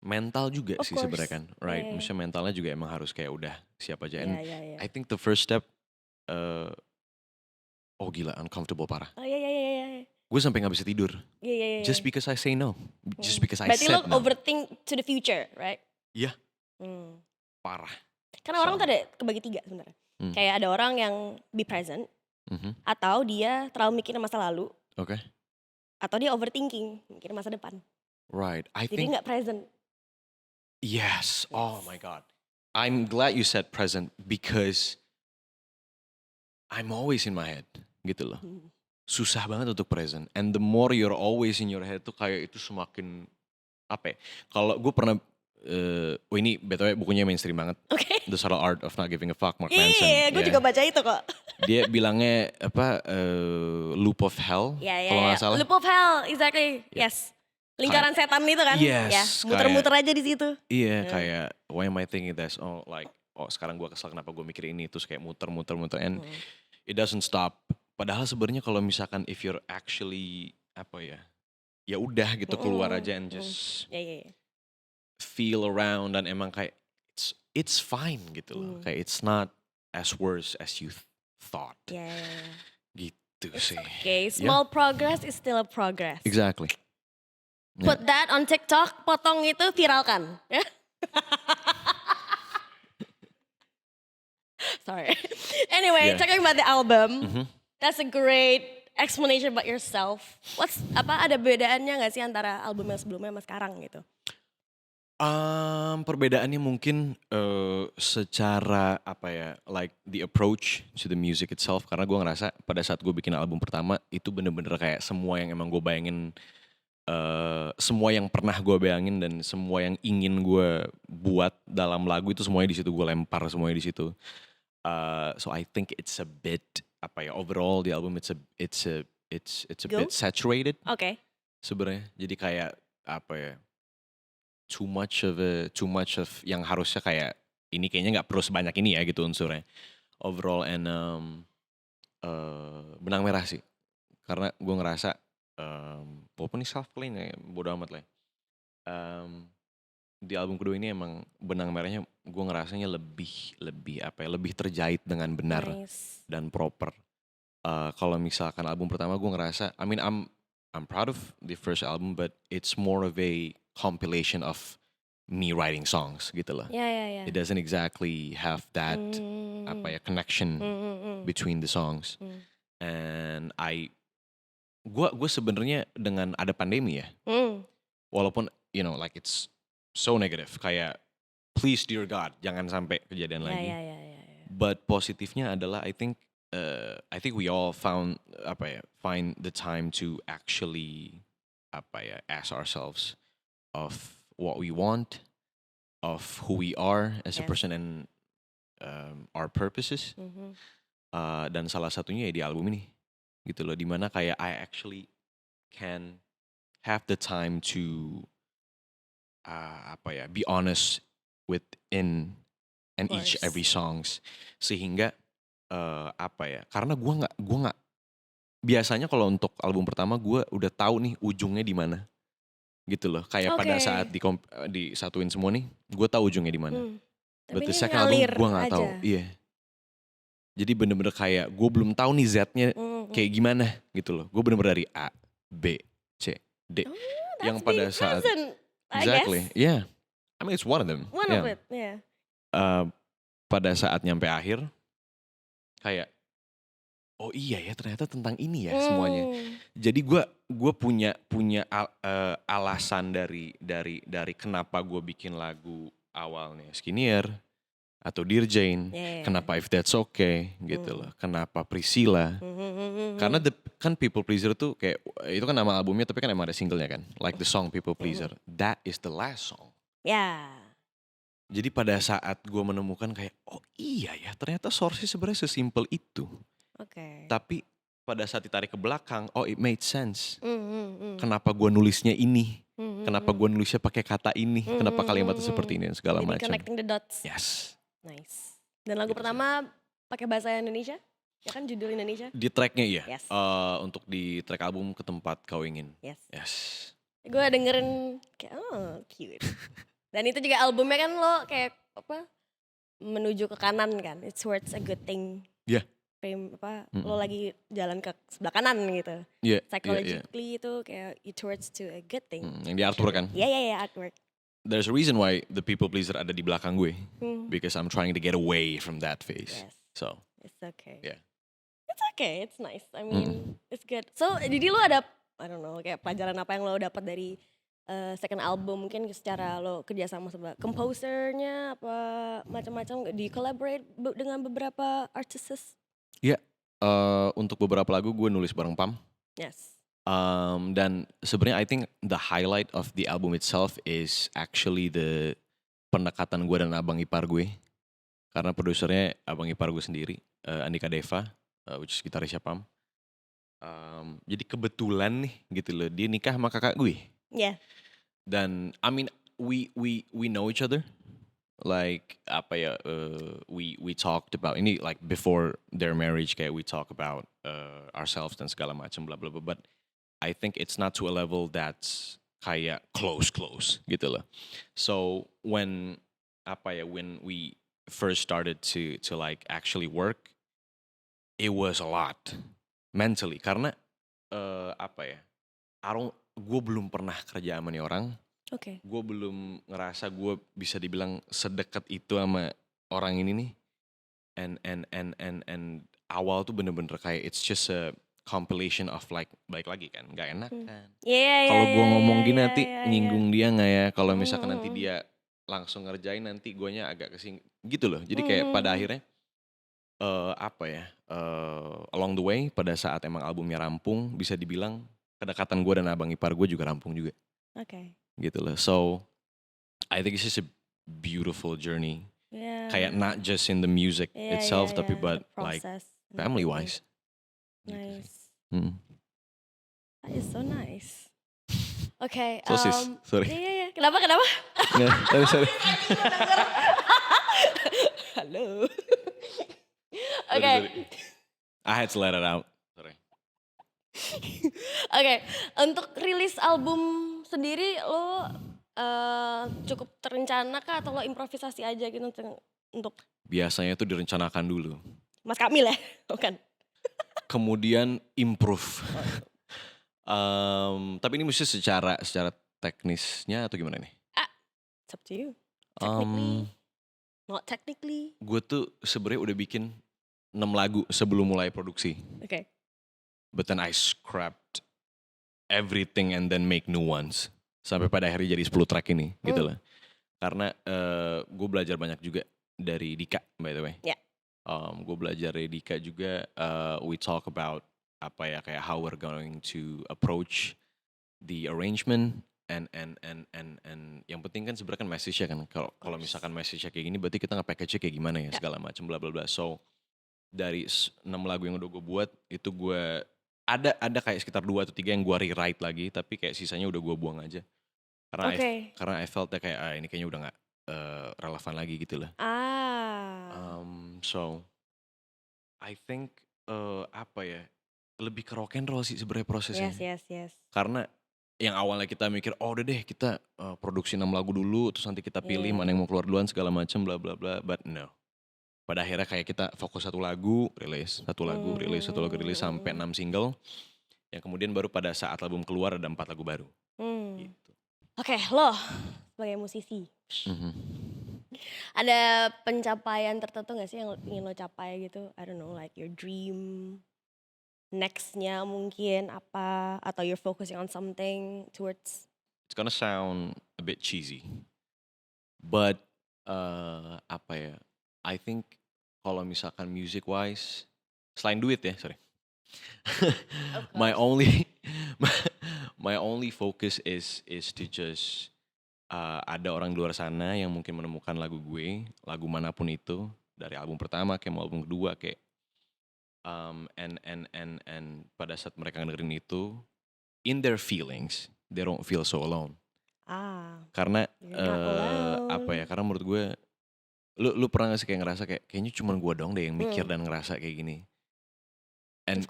Mental juga sih sebenarnya kan, right? Maksudnya mentalnya juga emang harus kayak udah siap aja. And I think the first step, oh gila uncomfortable parah. Oh iya. Gue sampai nggak bisa tidur. Iya. Just because I say no, just because I Berarti said lo no. overthink to the future, right? Iya. Parah. Karena orang tuh ada kebagi 3 sebenarnya. Kayak ada orang yang be present, atau dia terlalu mikirin masa lalu, atau dia overthinking, mikirin masa depan. Right. Jadi nggak present. Yes. Oh my God. I'm glad you said present because I'm always in my head gitu loh. Susah banget untuk present. And the more you're always in your head tuh kayak itu semakin apa ya. Kalau gue pernah, ini btw bukunya mainstream banget. The Subtle Art of Not Giving a Fuck, Mark Manson. Iya, gue juga baca itu kok. Dia bilangnya apa, loop of hell kalau gak salah. Loop of hell, exactly. Yes. Lingkaran setan itu kan. Yes. Ya, muter-muter aja di situ. Iya, kayak why am I thinking this? Sekarang gue kesel kenapa gue mikir ini, terus kayak muter and it doesn't stop. Padahal sebenarnya kalau misalkan if you're actually apa ya udah gitu keluar aja and just feel around, dan emang kayak it's fine gitu loh. Kayak it's not as worse as you thought. Gitu sih. Okay, small progress is still a progress. Exactly. Put that on TikTok, potong itu, viralkan. Sorry. Anyway, talking about the album, that's a great explanation about yourself. Ada bedaannya nggak sih antara album yang sebelumnya sama sekarang gitu? Perbedaannya mungkin secara apa ya, like the approach to the music itself. Karena gue ngerasa pada saat gue bikin album pertama itu bener-bener kayak semua yang emang gue bayangin semua yang pernah gue bayangin dan semua yang ingin gue buat dalam lagu itu semuanya di situ gue lempar semuanya di situ. So I think it's a bit overall the album it's a Go? bit saturated Oke. sebenarnya. Jadi kayak too much of yang harusnya kayak ini kayaknya nggak perlu sebanyak ini ya gitu unsurnya. Overall and benang merah sih. Karena gue ngerasa walaupun ini self-claim ya bodo amat lah. Di album kedua ini emang benang merahnya gue ngerasanya lebih terjahit dengan benar Nice. dan proper. Kalau misalkan album pertama gue ngerasa, I mean I'm proud of the first album, but it's more of a compilation of me writing songs gitu loh. Ya. It doesn't exactly have that connection between the songs. And gue sebenarnya dengan ada pandemi ya, walaupun like it's so negative, kayak please dear God jangan sampai kejadian lagi. Ya. But positifnya adalah I think we all find the time to actually ask ourselves of what we want, of who we are as a Yes. person and our purposes. Dan salah satunya ya di album ini gitu loh, dimana kayak I actually can have the time to be honest within and each Course. every songs, sehingga karena gue nggak biasanya kalau untuk album pertama gue udah tahu nih ujungnya di mana gitu loh, kayak pada Oke. saat disatuin semua nih gue tahu ujungnya di mana. Tapi But the ini second album ngalir gue nggak tahu. aja. Iya. Jadi bener-bener kayak gue belum tahu nih Z-nya kayak gimana gitu loh. Gue bener-bener dari A, B, C, D. Yang That's pada being saat present, I exactly, guess. yeah. I mean it's one of them. One yeah. of it, yeah. Pada saat nyampe akhir kayak oh iya ya ternyata tentang ini ya semuanya. Jadi gue punya alasan dari kenapa gue bikin lagu awalnya Skinnier atau Dear Jane, kenapa If That's Okay gitu loh, kenapa Priscilla. Karena kan People Pleaser tuh kayak itu kan nama albumnya tapi kan emang ada singlenya kan, like the song People Pleaser, that is the last song. Ya. Jadi pada saat gue menemukan kayak oh iya ya ternyata source-nya sebenarnya sesimpel itu. Oke. Tapi pada saat ditarik ke belakang, oh it made sense. Kenapa gue nulisnya ini? Kenapa gue nulisnya pakai kata ini? Kenapa kalimatnya seperti ini dan segala Jadi macam. connecting the dots. Yes. Nice. Dan lagu Gitu pertama pakai bahasa Indonesia? Ya kan judul Indonesia? Di tracknya iya. Yes. Untuk di track album Ke Tempat Kau Ingin. Yes. Yes. Gue dengerin kayak cute. Dan itu juga albumnya kan lo kayak menuju ke kanan kan. It's towards a good thing. Iya. Lo lagi jalan ke sebelah kanan gitu. Iya. Psychologically itu kayak it towards to a good thing. Yang di artwork kan. Iya artwork. There's a reason why the People Pleaser ada di belakang gue. Because I'm trying to get away from that phase. Yes. So. It's okay. Yeah. It's okay, it's nice. I mean, it's good. So, jadi lo ada, I don't know, kayak pelajaran apa yang lo dapat dari second album? Mungkin secara lo kerja sama composernya, apa macam-macam, di collaborate dengan beberapa artists? Iya, untuk beberapa lagu gue nulis bareng Pam. Yes. Dan sebenarnya I think the highlight of the album itself is actually the pendekatan gue dan abang ipar gue. Karena produsernya abang ipar gue sendiri, Andika Deva, which is gitarisnya Pam. Jadi kebetulan nih gitu loh, dia nikah sama kakak gue. Yeah. Dan I mean we know each other. Like we talked about ini like before their marriage, kayak we talk about ourselves dan segala macam bla bla bla. But I think it's not to a level that's kayak close gitu loh. So when we first started to like actually work, it was a lot mentally karena gue belum pernah kerja sama nih orang. Oke. Gue belum ngerasa gue bisa dibilang sedekat itu sama orang ini nih. And awal tuh bener-bener kayak it's just a compilation of like balik lagi kan, nggak enak kan. Kalau gue ngomong gini nanti nyinggung dia nggak ya? Kalau misalkan nanti dia langsung ngerjain nanti guanya agak kesing gitu loh. Jadi kayak pada akhirnya along the way pada saat emang albumnya rampung bisa dibilang kedekatan gue dan abang ipar gue juga rampung juga. Oke. Gitu loh. So I think it's just a beautiful journey. Yeah. Kayak not just in the music itself tapi but the like process and family everything. wise. Gitu sih. Nice. Mm. That is so nice. Oke. Sosis, sorry. Iya. Kenapa? Nggak, sorry. Halo. Sorry, Oke. sorry. I had to let it out. Sorry. Oke, untuk rilis album sendiri lo cukup terencana kah atau lo improvisasi aja gitu untuk Biasanya itu direncanakan dulu. Mas Kamil ya? Bukan. Kemudian improve. Tapi ini mesti secara teknisnya atau gimana nih? It's up to you. Technically, not technically. Gue tuh sebenarnya udah bikin 6 lagu sebelum mulai produksi. Oke. But then I scrapped everything and then make new ones. Sampai pada akhirnya jadi 10 track ini gitu loh. Karena gue belajar banyak juga dari Dika by the way. Yeah. Gue belajar dari Dika juga, we talk about kayak how we're going to approach the arrangement and yang penting kan sebenarnya kan message-nya kan. Kalau misalkan message-nya kayak gini berarti kita nge-package-nya kayak gimana ya segala macam bla bla bla. So dari 6 lagu yang udah gue buat itu gue ada kayak sekitar 2 atau 3 yang gue rewrite lagi tapi kayak sisanya udah gue buang aja. Karena I felt kayak ini kayaknya udah gak relevan lagi gitu lah. So I think lebih ke rock and roll sih sebenarnya prosesnya. Yes. Karena yang awalnya kita mikir udah deh kita produksi 6 lagu dulu terus nanti kita pilih mana yang mau keluar duluan segala macam bla bla bla, but no. Pada akhirnya kayak kita fokus satu lagu rilis rilis sampai 6 single. Yang kemudian baru pada saat album keluar ada 4 lagu baru. Gitu. Oke, lo sebagai musisi. Ada pencapaian tertentu gak sih yang ingin lo capai gitu? I don't know, like your dream next-nya mungkin apa? Atau you're focusing on something towards? It's gonna sound a bit cheesy. But I think kalau misalkan music wise, selain duit ya, sorry. my only focus is to just ada orang di luar sana yang mungkin menemukan lagu gue, lagu manapun itu, dari album pertama kayak mau album kedua kayak and pada saat mereka dengerin itu, in their feelings, they don't feel so alone. Karena karena menurut gue lu pernah gak sih kayak ngerasa kayaknya cuma gue dong deh yang mikir dan ngerasa kayak gini. And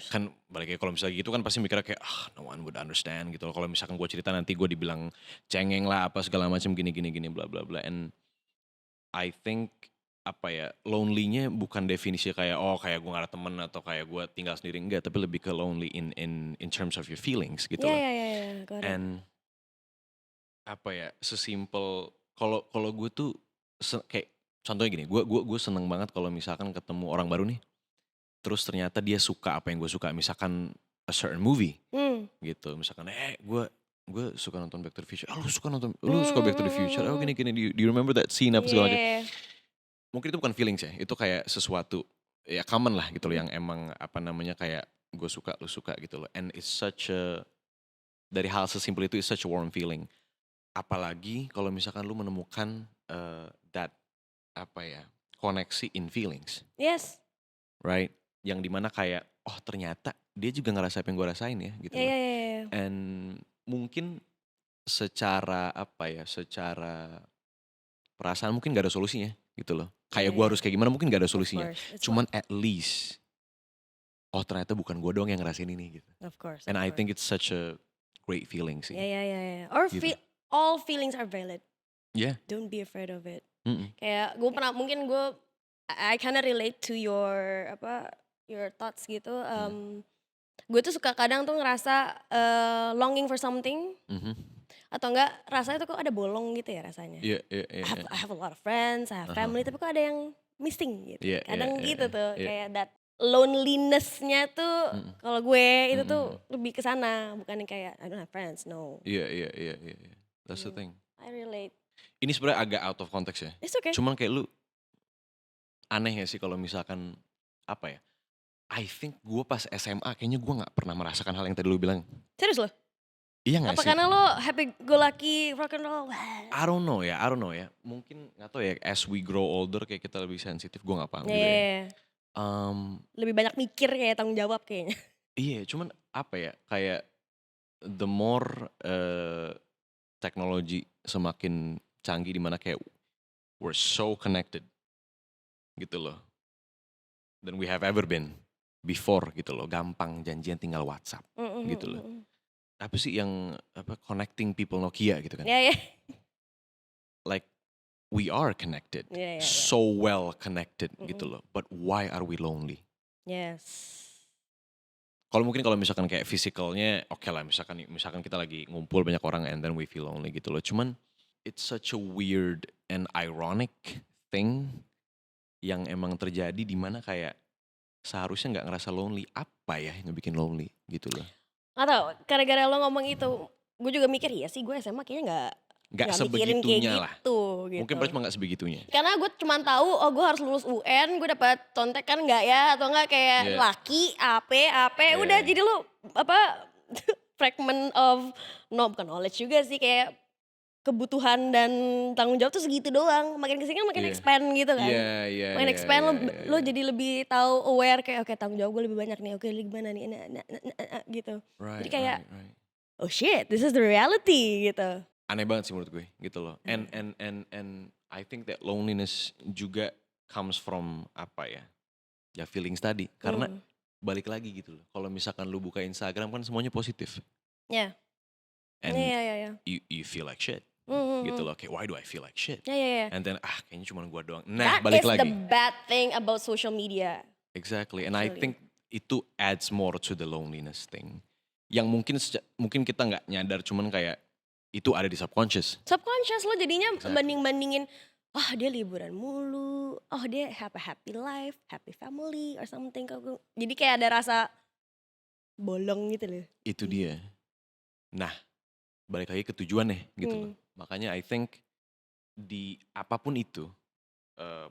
kan balik kalau misalnya gitu kan pasti mikirnya kayak no one would understand gitu. Kalau misalkan gue cerita nanti gue dibilang cengeng lah apa segala macam gini bla bla bla. And I think lonely-nya bukan definisi kayak kayak gue gak ada temen atau kayak gue tinggal sendiri, enggak, tapi lebih ke lonely in terms of your feelings gitu lah. And sesimpel kalau gue tuh kayak contohnya gini, gue seneng banget kalau misalkan ketemu orang baru nih. Terus ternyata dia suka apa yang gue suka, misalkan a certain movie gitu, misalkan gue suka nonton Back to the Future, lu suka Back to the Future, gini do you remember that scene apa segala macam. Mungkin itu bukan feelings ya, itu kayak sesuatu ya common lah gitu loh, yang emang kayak gue suka lu suka gitu loh, and it's such a, dari hal sesimpel itu it's such a warm feeling. Apalagi kalau misalkan lu menemukan that koneksi in feelings. Yes. Right? Yang dimana kayak ternyata dia juga ngerasa apa yang gue rasain ya gitu. And mungkin secara secara perasaan mungkin gak ada solusinya gitu loh. Kayak gue harus kayak gimana mungkin gak ada solusinya. Cuman at least ternyata bukan gue doang yang ngerasain ini gitu. Of course. And I think it's such a great feeling sih. Or gitu. All feelings are valid. Yeah. Don't be afraid of it. Kayak gue pernah I kinda relate to your thoughts gitu. Gue tuh suka kadang tuh ngerasa longing for something, atau enggak rasanya tuh kok ada bolong gitu ya rasanya. I have a lot of friends, I have family, tapi kok ada yang missing gitu. Kadang gitu tuh kayak that loneliness-nya tuh kalau gue itu tuh lebih ke sana, bukan kayak I don't have friends, no. Iya. That's the thing. I relate. Ini sebenarnya agak out of context ya. It's okay. Cuman kayak lu aneh ya sih kalau misalkan I think gue pas SMA kayaknya gue gak pernah merasakan hal yang tadi lu bilang. Serius loh? Iya gak Apa sih? karena lo happy go lucky rock and roll? I don't know ya. Mungkin gak tau ya, as we grow older kayak kita lebih sensitif, gue gak paham juga ya. Yeah. Um, Lebih banyak mikir kayak tanggung jawab kayaknya. iya, cuman apa ya, kayak the more teknologi semakin canggih, dimana kayak we're so connected gitu loh, than we have ever been before gitu loh. Gampang janjian tinggal WhatsApp gitu loh. Apa sih yang connecting people Nokia gitu kan? Ya. Like we are connected, Yeah. so well connected gitu loh. But why are we lonely? Yes. Kalau misalkan kayak physicalnya oke lah, misalkan kita lagi ngumpul banyak orang and then we feel lonely gitu loh. Cuman it's such a weird and ironic thing yang emang terjadi, di mana kayak seharusnya nggak ngerasa lonely. Apa ya yang bikin lonely gitu loh? Nggak tahu, gara-gara lo ngomong itu, gue juga mikir ya sih, gue SMA kayaknya Nggak mikirin kayak sebegitunya lah. gitu. Mungkin berarti cuma nggak sebegitunya. Karena gue cuma tahu, oh gue harus lulus UN, gue dapat contekan nggak ya, atau nggak kayak Yeah. laki, AP, Yeah. udah jadi lo fragment of, bukan knowledge juga sih, kayak kebutuhan dan tanggung jawab tuh segitu doang. Makin kesini kan makin Yeah. expand gitu kan. Iya. Makin expand lo jadi lebih tahu aware kayak oke, tanggung jawab gue lebih banyak nih. Oke, gimana nih gitu. Right, Jadi kayak right. oh shit, this is the reality gitu. Aneh banget sih menurut gue gitu loh. And I think that loneliness juga comes from apa ya? Ya feelings tadi. Karena balik lagi gitu loh. Kalau misalkan lu buka Instagram kan semuanya positif. Ya. And Ya. you feel like shit. Gitu loh. Kayak why do I feel like shit? Ya. And then kayaknya cuma gua doang. Nah, That balik is lagi. the bad thing about social media. Exactly. And I Actually. think itu adds more to the loneliness thing. Yang mungkin kita nggak nyadar, cuman kayak itu ada di subconscious. Subconscious lo jadinya Exactly. banding-bandingin, dia liburan mulu, dia have a happy life, happy family or something. Jadi kayak ada rasa bolong gitu loh. Itu dia. Nah, balik lagi ke tujuan nih gitu loh. Makanya I think di apapun itu,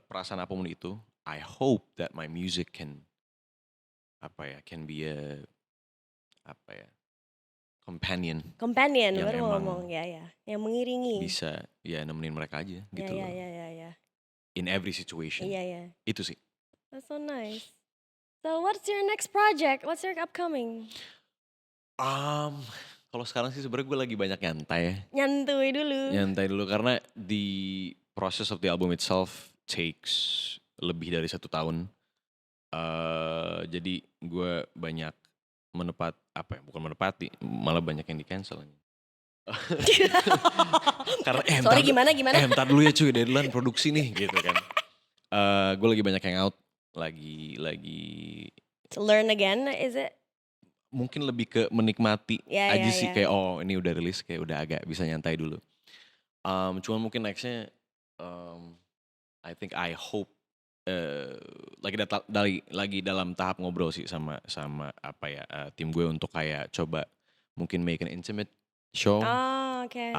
perasaan apapun itu, I hope that my music can be a companion Companion, yang baru emang ngomong ya, yang mengiringi. bisa ya nemenin mereka aja gitu loh. Ya. In every situation. Iya. Itu sih. That's so nice. So what's your next project? What's your upcoming? Kalau sekarang sih sebenarnya gue lagi banyak nyantai ya. Nyantai dulu Karena the process of the album itself takes lebih dari 1 tahun. Jadi gue banyak bukan menepati, malah banyak yang di cancel. Karena Sorry gimana? ntar dulu ya cuy, deadline produksi nih gitu kan. Gue lagi banyak hangout, lagi To learn again, is it? mungkin lebih ke menikmati aja sih. Ya. Kayak ini udah rilis, kayak udah agak bisa nyantai dulu. Cuman mungkin nextnya I hope lagi dalam tahap ngobrol sih sama tim gue untuk kayak coba mungkin make an intimate show. Okay.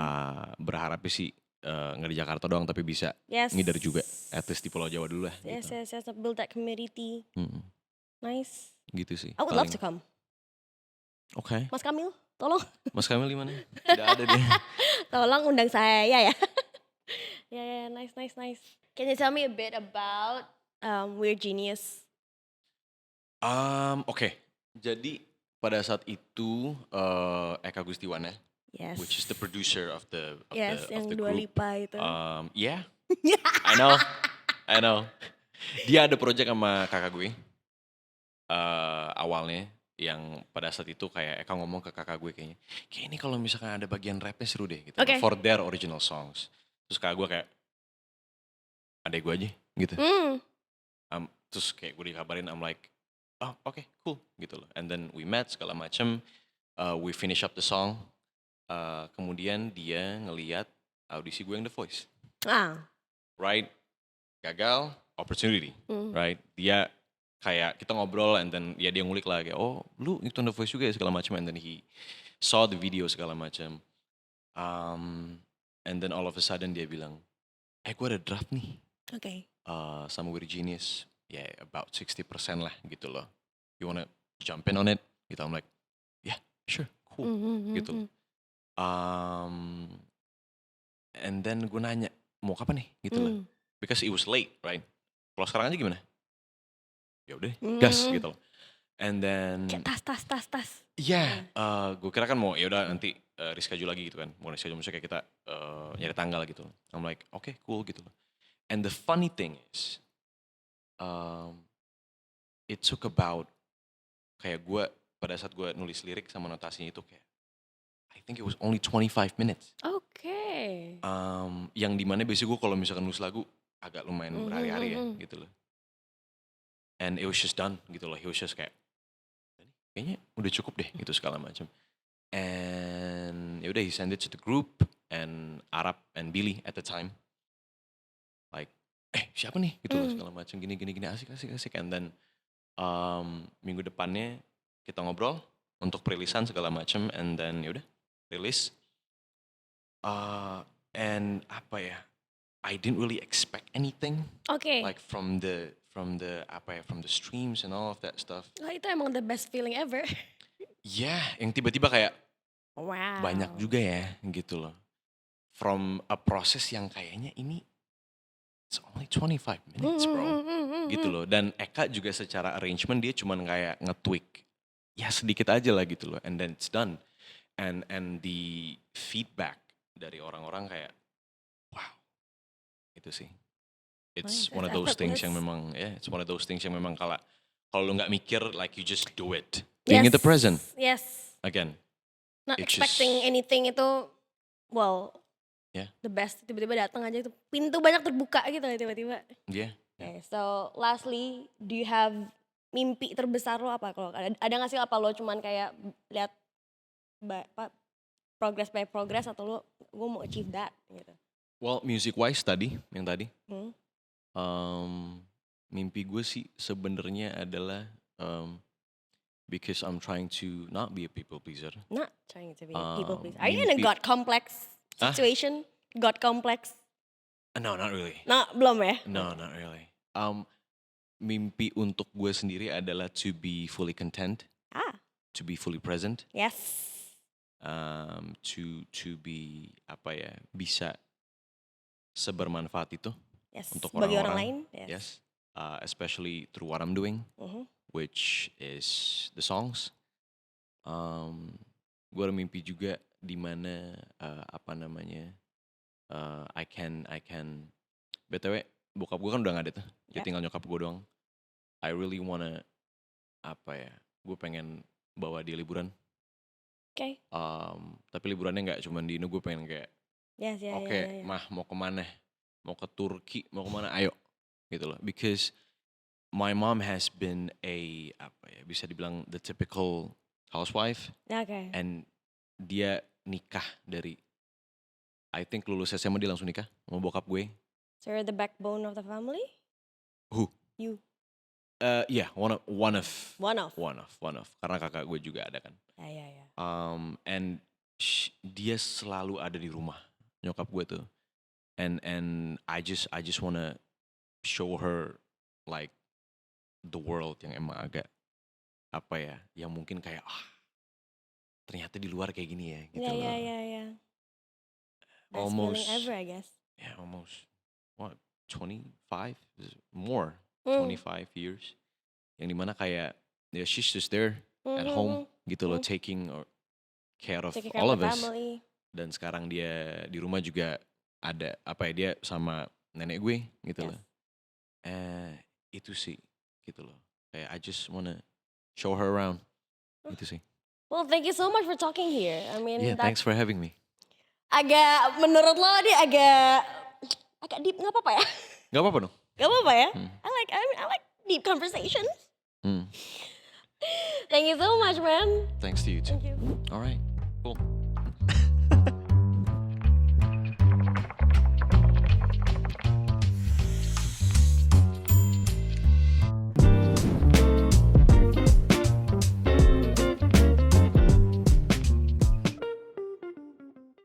Berharapnya sih nggak di Jakarta doang, tapi bisa Yes. ngider juga, at least di Pulau Jawa dulu lah. Yes, Gitu. build that community. Nice. Gitu sih. I would love to come. Oke. Mas Kamil, tolong. Mas Kamil gimana? Tidak ada dia. Tolong undang saya ya. Yeah, nice. Can you tell me a bit about Weird Genius? Oke. Jadi pada saat itu Eka Gustiwana, Yes. which is the producer of the yang group. Dua Lipa itu. Yeah. I know. Dia ada project sama kakak gue. Awalnya yang pada saat itu kayak Eka ngomong ke kakak gue kayak ini kalau misalkan ada bagian rapnya seru deh gitu. Okay. For their original songs. Terus kakak gue kayak adek gue aja gitu. Terus kayak gue dikabarin, I'm like, oh okay, cool gitu loh. And then we met segala macem, we finish up the song. Kemudian dia ngeliat audisi gue yang The Voice. Right? Gagal, opportunity. Right? Dia kayak kita ngobrol and then dia ngulik lah kayak, oh lu ngikutin The Voice juga ya segala macam. And then he saw the video segala macam. And then all of a sudden dia bilang, gue ada draft nih. Okay. Sama Weird Genius. Ya about 60% lah gitu loh. You wanna jump in on it? Gitu, I'm like, yeah, sure, cool, gitu. And then gue nanya, mau kapan nih? Gitu loh. Because it was late, right? Kalau sekarang aja gimana? Ya udah, gas gitu loh. And then Kayak tas. yeah, gue kira kan mau ya udah nanti reschedule lagi gitu kan. Mau reschedule misalnya kayak kita nyari tanggal gitu. I'm like, okay, cool gitu. And the funny thing is, it took about kayak gue pada saat gue nulis lirik sama notasinya itu kayak I think it was only 25 minutes. Oke. Yang dimana biasanya gue kalau misalkan nulis lagu agak lumayan berhari-hari ya gitu loh. And it was just done gitu loh. It was just kayak kayaknya udah cukup deh gitu segala macam. And yaudah he sent it to the group and Arab and Billy at the time. Like, siapa nih gitu loh segala macam gini asik. And then minggu depannya kita ngobrol untuk perilisan segala macam and then yaudah rilis. And apa ya? I didn't really expect anything. Oke. Like from the streams and all of that stuff. Wah, itu emang the best feeling ever. Yeah, yang tiba-tiba kayak Wow. banyak juga ya gitu loh. From a process yang kayaknya ini it's only 25 minutes bro. Gitu loh. Dan Eka juga secara arrangement dia cuman kayak nge-tweak. Ya sedikit aja lah gitu loh. And then it's done. And the feedback dari orang-orang kayak wow. Itu sih. It's one of those things yang memang it's one of those things yang memang kalau lu nggak mikir like you just do it. Being in the present. Yes. Again. Not it's expecting anything itu the best. Tiba-tiba datang aja itu pintu banyak terbuka gitu tiba-tiba. Yeah. Okay, so lastly, do you have mimpi terbesar lo apa? Kalau ada nggak sih apa lo cuman kayak lihat progress by progress atau lo gue mau achieve that gitu? Well, music wise yang tadi. Mimpi gue sih sebenarnya adalah because I'm trying to not be a people pleaser. Not trying to be a people pleaser. Are you in a God complex situation? God complex? No, not really. No, belum ya? No, not really. Mimpi untuk gue sendiri adalah to be fully content. To be fully present. Yes. To be bisa sebermanfaat itu. Yes. Untuk bagi orang-orang. orang lain. Yes. Especially through what I'm doing, which is the songs. Gue ada mimpi juga di mana I can BTW bokap gue kan udah gak ada tuh. Jadi tinggal nyokap gue doang. I really wanna gue pengen bawa dia liburan. Oke. Tapi liburannya gak cuma di Indo, gue pengen kayak Yes. mah mau kemana? Mau ke Turki, mau kemana? Ayo gitu loh. Because my mom has been bisa dibilang the typical housewife. Okay. And dia nikah dari I think lulus SMA dia langsung nikah sama bokap gue. So you're the backbone of the family? Who? You. Yeah, one of. Karena kakak gue juga ada kan. Yeah. And dia selalu ada di rumah nyokap gue tuh. And I just wanna show her like the world yang emang agak yang mungkin kayak ternyata di luar kayak gini ya gitu loh. Yeah. Best Almost feeling ever, I guess. Yeah, almost 25 more 25 years yang dimana kayak she's just there at home gitu loh, taking care of all of us. Family. Dan sekarang dia di rumah juga ada dia sama nenek gue gitu loh. Itu sih gitu loh. Kayak I just wanna show her around. Gitu sih. Well, thank you so much for talking here. I mean, thanks for having me. Agak menurut lo dia agak deep, nggak apa-apa ya? Gak apa-apa dong. Gak apa-apa ya? I like deep conversations. Thank you so much, man. Thanks to you too. Thank you. All right, cool.